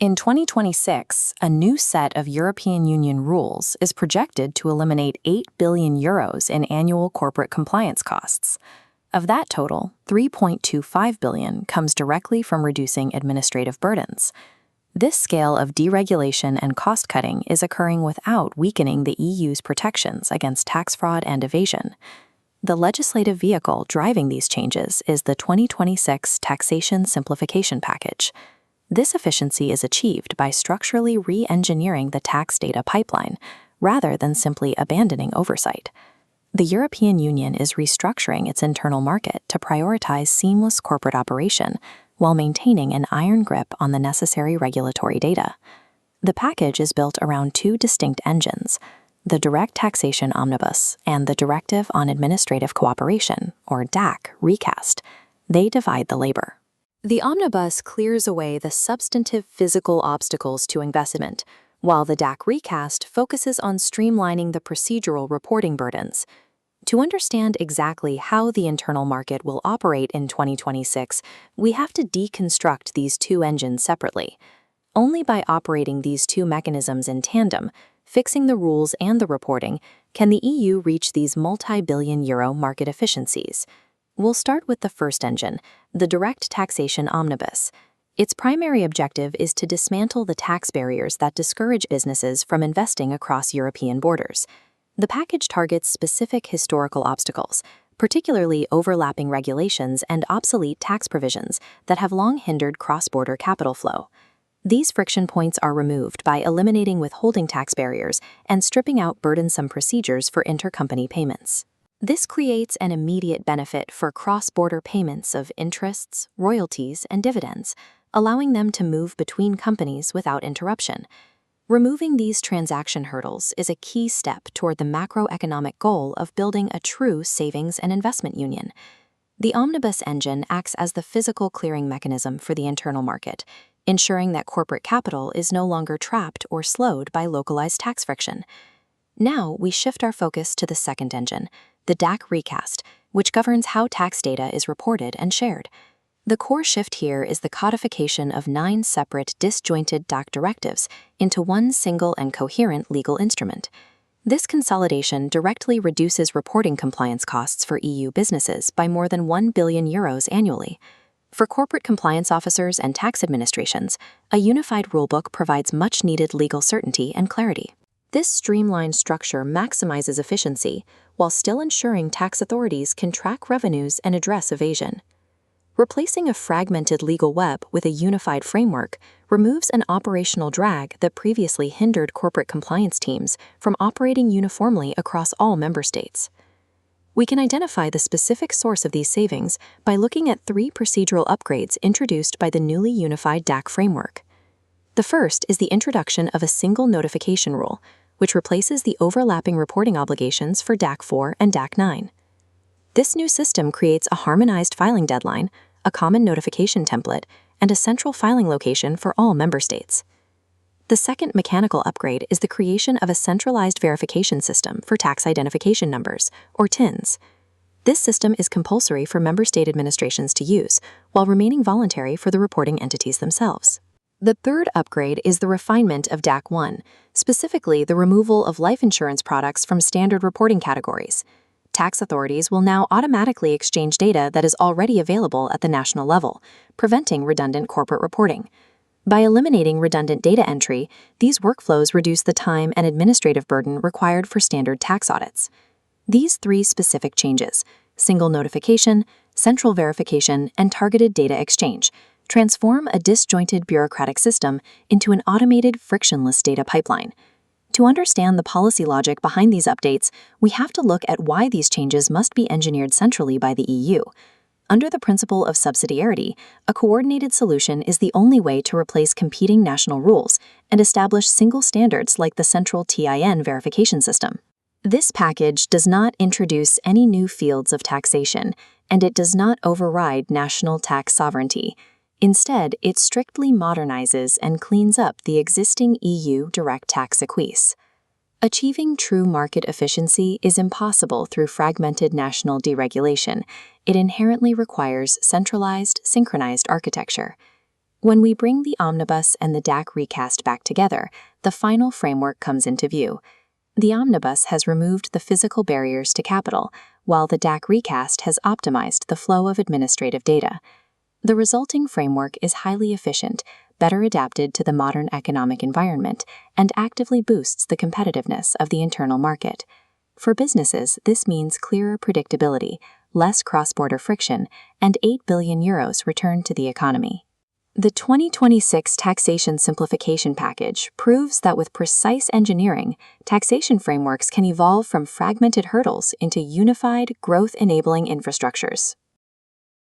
In 2026, a new set of European Union rules is projected to eliminate €8 billion in annual corporate compliance costs. Of that total, $3.25 billion comes directly from reducing administrative burdens. This scale of deregulation and cost-cutting is occurring without weakening the EU's protections against tax fraud and evasion. The legislative vehicle driving these changes is the 2026 Taxation Simplification Package. This efficiency is achieved by structurally re-engineering the tax data pipeline, rather than simply abandoning oversight. The European Union is restructuring its internal market to prioritize seamless corporate operation while maintaining an iron grip on the necessary regulatory data. The package is built around two distinct engines: the Direct Taxation Omnibus and the Directive on Administrative Cooperation, or DAC, recast. They divide the labor. The Omnibus clears away the substantive physical obstacles to investment, while the DAC recast focuses on streamlining the procedural reporting burdens. To understand exactly how the internal market will operate in 2026, we have to deconstruct these two engines separately. Only by operating these two mechanisms in tandem, fixing the rules and the reporting, can the EU reach these multi-billion euro market efficiencies. We'll start with the first engine, the Direct Taxation Omnibus. Its primary objective is to dismantle the tax barriers that discourage businesses from investing across European borders. The package targets specific historical obstacles, particularly overlapping regulations and obsolete tax provisions that have long hindered cross-border capital flow. These friction points are removed by eliminating withholding tax barriers and stripping out burdensome procedures for intercompany payments. This creates an immediate benefit for cross-border payments of interests, royalties, and dividends, allowing them to move between companies without interruption. Removing these transaction hurdles is a key step toward the macroeconomic goal of building a true savings and investment union. The Omnibus engine acts as the physical clearing mechanism for the internal market, ensuring that corporate capital is no longer trapped or slowed by localized tax friction. Now we shift our focus to the second engine, the DAC recast, which governs how tax data is reported and shared. The core shift here is the codification of 9 separate disjointed DAC directives into one single and coherent legal instrument. This consolidation directly reduces reporting compliance costs for EU businesses by more than €1 billion annually. For corporate compliance officers and tax administrations, a unified rulebook provides much-needed legal certainty and clarity. This streamlined structure maximizes efficiency while still ensuring tax authorities can track revenues and address evasion. Replacing a fragmented legal web with a unified framework removes an operational drag that previously hindered corporate compliance teams from operating uniformly across all member states. We can identify the specific source of these savings by looking at 3 procedural upgrades introduced by the newly unified DAC framework. The first is the introduction of a single notification rule, which replaces the overlapping reporting obligations for DAC 4 and DAC 9. This new system creates a harmonized filing deadline, a common notification template, and a central filing location for all member states. The second mechanical upgrade is the creation of a centralized verification system for tax identification numbers, or TINs. This system is compulsory for member state administrations to use, while remaining voluntary for the reporting entities themselves. The third upgrade is the refinement of DAC 1, specifically the removal of life insurance products from standard reporting categories. Tax authorities will now automatically exchange data that is already available at the national level, preventing redundant corporate reporting. By eliminating redundant data entry, these workflows reduce the time and administrative burden required for standard tax audits. These 3 specific changes, single notification, central verification, and targeted data exchange, transform a disjointed bureaucratic system into an automated, frictionless data pipeline. To understand the policy logic behind these updates, we have to look at why these changes must be engineered centrally by the EU. Under the principle of subsidiarity, a coordinated solution is the only way to replace competing national rules and establish single standards like the central TIN verification system. This package does not introduce any new fields of taxation, and it does not override national tax sovereignty. Instead, it strictly modernizes and cleans up the existing EU direct tax acquis. Achieving true market efficiency is impossible through fragmented national deregulation. It inherently requires centralized, synchronized architecture. When we bring the Omnibus and the DAC recast back together, the final framework comes into view. The Omnibus has removed the physical barriers to capital, while the DAC recast has optimized the flow of administrative data. The resulting framework is highly efficient, better adapted to the modern economic environment, and actively boosts the competitiveness of the internal market. For businesses, this means clearer predictability, less cross-border friction, and €8 billion returned to the economy. The 2026 Taxation Simplification Package proves that with precise engineering, taxation frameworks can evolve from fragmented hurdles into unified, growth-enabling infrastructures.